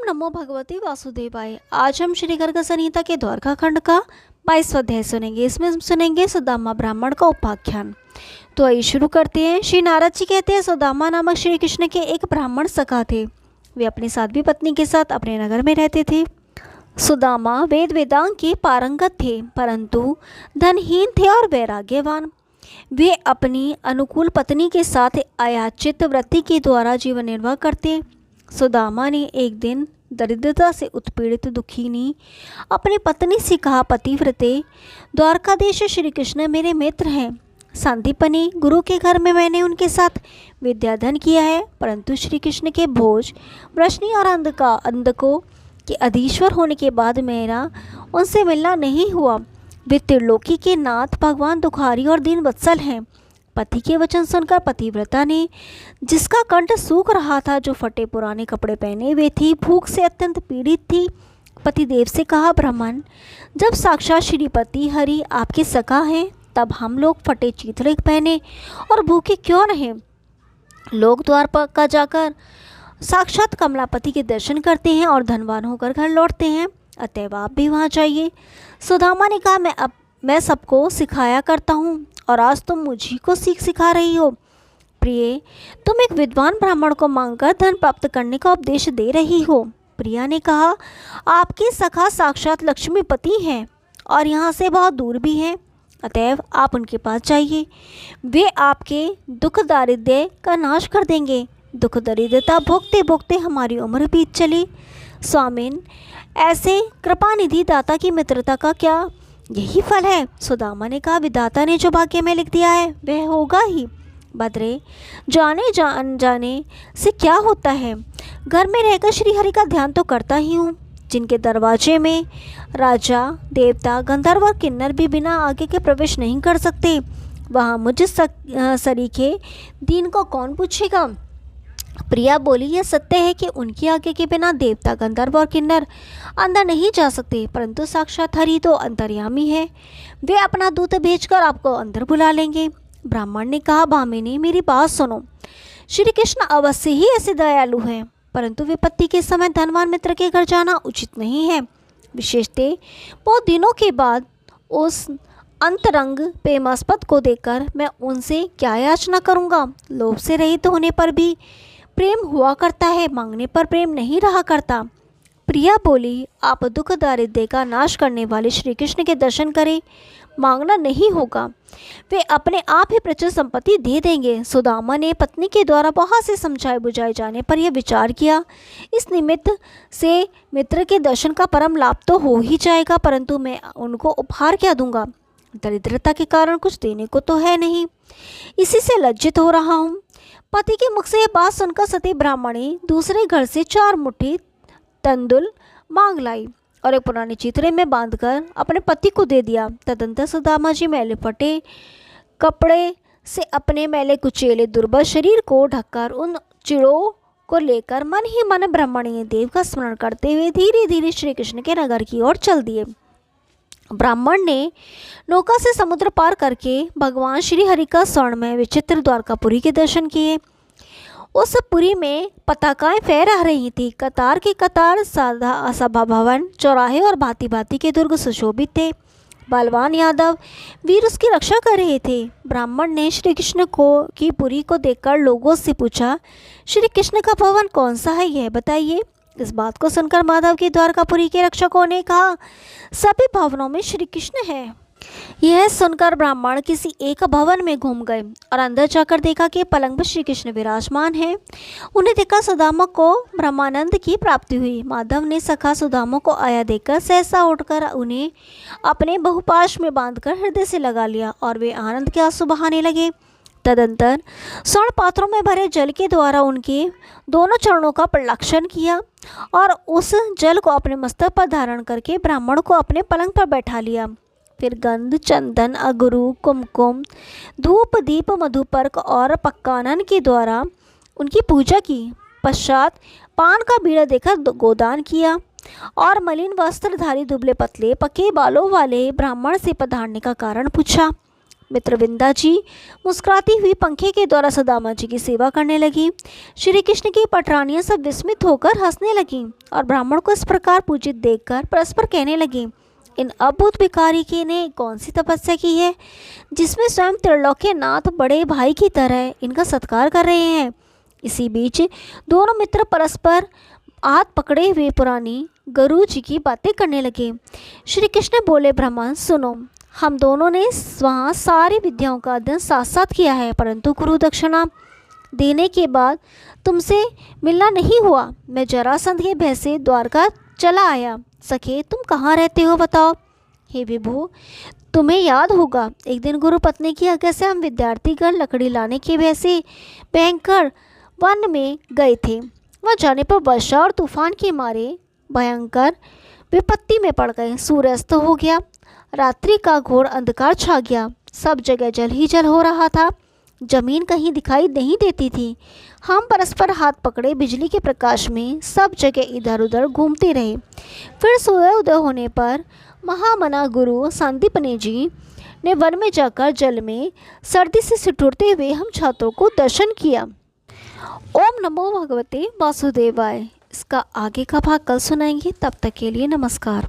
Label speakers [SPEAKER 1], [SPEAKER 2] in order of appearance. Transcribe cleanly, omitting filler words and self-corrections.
[SPEAKER 1] नमो भगवते वासुदेवाय। आज हम श्री गर्ग संहिता के द्वारका खंड का 22वां अध्याय सुनेंगे। इसमें हम सुनेंगे सुदामा ब्राह्मण का उपाख्यान। तो आइए शुरू करते हैं। श्री नारद जी कहते हैं, सुदामा नामक श्री कृष्ण के एक ब्राह्मण सखा थे। वे अपनी साध्वी पत्नी के साथ अपने नगर में रहते थे। सुदामा वेद वेदांग के पारंगत थे, परंतु धनहीन थे और वैराग्यवान। वे अपनी अनुकूल पत्नी के साथ अयाचित वृत्ति के द्वारा जीवन निर्वाह करते। सुदामा ने एक दिन दरिद्रता से उत्पीड़ित दुखिनी अपनी पत्नी से कहा, पतिव्रते, द्वारकाधीश श्री कृष्ण मेरे मित्र हैं। सांदीपनि गुरु के घर में मैंने उनके साथ विद्याधन किया है, परंतु श्री कृष्ण के भोज, वृष्णि और अंधकों के अधीश्वर होने के बाद मेरा उनसे मिलना नहीं हुआ। वे त्रिलोकी के नाथ भगवान दुखारी और दीन वत्सल हैं। पति के वचन सुनकर पतिव्रता ने, जिसका कंठ सूख रहा था, जो फटे पुराने कपड़े पहने हुए थी, भूख से अत्यंत पीड़ित थी, पतिदेव से कहा, ब्राह्मण, जब साक्षात श्रीपति हरि आपके सखा हैं, तब हम लोग फटे चीथड़े पहने और भूखे क्यों रहें? लोग द्वार पर का जाकर साक्षात कमलापति के दर्शन करते हैं और धनवान होकर घर लौटते हैं, अतएव आप भी वहाँ जाइए। सुदामा ने कहा, मैं सबको सिखाया करता हूँ और आज तुम मुझी को सीख सिखा रही हो। प्रिय, तुम एक विद्वान ब्राह्मण को मांगकर धन प्राप्त करने का उपदेश दे रही हो। प्रिया ने कहा, आपके सखा साक्षात लक्ष्मीपति हैं और यहाँ से बहुत दूर भी हैं, अतएव आप उनके पास जाइए। वे आपके दुख दारिद्र्य का नाश कर देंगे। दुख दरिद्रता भोगते भोगते हमारी उम्र बीत चली। स्वामिन, ऐसे कृपानिधि दाता की मित्रता का क्या यही फल है? सुदामा ने कहा, विधाता ने जो भाग्य में लिख दिया है वह होगा ही। बद्रे, जाने जाने से क्या होता है? घर में रहकर श्री हरि का ध्यान तो करता ही हूँ। जिनके दरवाजे में राजा, देवता, गंधर्व और किन्नर भी बिना आगे के प्रवेश नहीं कर सकते, वहाँ मुझ सरीखे दीन को कौन पूछेगा? प्रिया बोली, यह सत्य है कि उनकी आज्ञा के बिना देवता, गंधर्व और किन्नर अंदर नहीं जा सकते, परंतु साक्षात हरि तो अंतर्यामी है। वे अपना दूत भेजकर आपको अंदर बुला लेंगे। ब्राह्मण ने कहा, भामिनी, मेरी बात सुनो। श्री कृष्ण अवश्य ही ऐसे दयालु हैं, परंतु विपत्ति के समय धनवान मित्र के घर जाना उचित नहीं है। विशेषतः बहुत दिनों के बाद उस अंतरंग प्रेमास्पद को देखकर मैं उनसे क्या याचना करूँगा? लोभ से रहित होने पर भी प्रेम हुआ करता है, मांगने पर प्रेम नहीं रहा करता। प्रिया बोली, आप दुख दारिद्र्य का नाश करने वाले श्री कृष्ण के दर्शन करें, मांगना नहीं होगा, वे अपने आप ही प्रचुर संपत्ति दे देंगे। सुदामा ने पत्नी के द्वारा बहुत से समझाए बुझाए जाने पर यह विचार किया, इस निमित्त से मित्र के दर्शन का परम लाभ तो हो ही जाएगा, परंतु मैं उनको उपहार क्या दूंगा? दरिद्रता के कारण कुछ देने को तो है नहीं, इसी से लज्जित हो रहा हूँ। पति के मुख से यह बात सुनकर सती ब्राह्मणी दूसरे घर से 4 मुट्ठी तंदुल मांग लाई और एक पुराने चितरे में बांधकर अपने पति को दे दिया। तदंतर सुदामा जी मैले फटे कपड़े से अपने मैले कुचेले दुर्बल शरीर को ढककर उन चिड़ों को लेकर मन ही मन ब्राह्मणी देव का स्मरण करते हुए धीरे धीरे श्री कृष्ण के नगर की ओर चल दिए। ब्राह्मण ने नौका से समुद्र पार करके भगवान श्री हरि का स्वर्णमय विचित्र द्वारकापुरी के दर्शन किए। उस पुरी में पताकाएं फहरा रही थी। कतार की कतार सभा भवन, चौराहे और भांति भांति के दुर्ग सुशोभित थे। बलवान यादव वीर उसकी रक्षा कर रहे थे। ब्राह्मण ने श्री कृष्ण की पुरी को देखकर लोगों से पूछा, श्री कृष्ण का भवन कौन सा है, यह बताइए। इस बात को सुनकर माधव की द्वारकापुरी के रक्षकों ने कहा, सभी भवनों में श्री कृष्ण है। यह सुनकर ब्राह्मण किसी एक भवन में घूम गए और अंदर जाकर देखा कि पलंग पर श्री कृष्ण विराजमान हैं। उन्हें देखकर सुदामा को ब्रह्मानंद की प्राप्ति हुई। माधव ने सखा सुदामा को आया देखकर सहसा उठकर उन्हें अपने बहुपाश में बांधकर हृदय से लगा लिया और वे आनंद के आंसू बहाने लगे। तदंतर स्वर्ण पात्रों में भरे जल के द्वारा उनके दोनों चरणों का प्रदक्षिण किया और उस जल को अपने मस्तक पर धारण करके ब्राह्मण को अपने पलंग पर बैठा लिया। फिर गंध, चंदन, अगरू, कुमकुम, धूप, दीप, मधुपर्क और पक्कानन के द्वारा उनकी पूजा की। पश्चात पान का बीड़ा देकर गोदान किया और मलिन वस्त्रधारी दुबले पतले पके बालों वाले ब्राह्मण से पधारने का कारण पूछा। मित्रविंदा जी मुस्कुराती हुई पंखे के द्वारा सुदामा जी की सेवा करने लगी। श्री कृष्ण की पटरानियां सब विस्मित होकर हंसने लगीं और ब्राह्मण को इस प्रकार पूजित देखकर परस्पर कहने लगीं, इन अद्भुत भिखारी के ने कौन सी तपस्या की है जिसमें स्वयं त्रिलोक्यनाथ बड़े भाई की तरह इनका सत्कार कर रहे हैं। इसी बीच दोनों मित्र परस्पर हाथ पकड़े हुए पुरानी गुरु जी की बातें करने लगे। श्री कृष्ण बोले, ब्राह्मण सुनो, हम दोनों ने वहाँ सारी विद्याओं का अध्ययन साथ साथ किया है, परंतु गुरु दक्षिणा देने के बाद तुमसे मिलना नहीं हुआ। मैं जरासंध के भय से द्वारका चला आया। सखे तुम कहाँ रहते हो बताओ। हे विभु, तुम्हें याद होगा एक दिन गुरु पत्नी की आज्ञा से हम विद्यार्थीगण लकड़ी लाने के भय से भयंकर वन में गए थे। वहाँ जाने पर वर्षा और तूफान के मारे भयंकर विपत्ति में पड़ गए। सूर्यास्त हो गया, रात्रि का घोर अंधकार छा गया, सब जगह जल ही जल हो रहा था, जमीन कहीं दिखाई नहीं देती थी। हम परस्पर हाथ पकड़े बिजली के प्रकाश में सब जगह इधर उधर घूमते रहे। फिर सूर्य उदय होने पर महामना गुरु सांदीपनि जी ने वन में जाकर जल में सर्दी से सिकुड़ते हुए हम छात्रों को दर्शन किया। ओम नमो भगवते वासुदेवाय। इसका आगे का भाग कल सुनाएंगे, तब तक के लिए नमस्कार।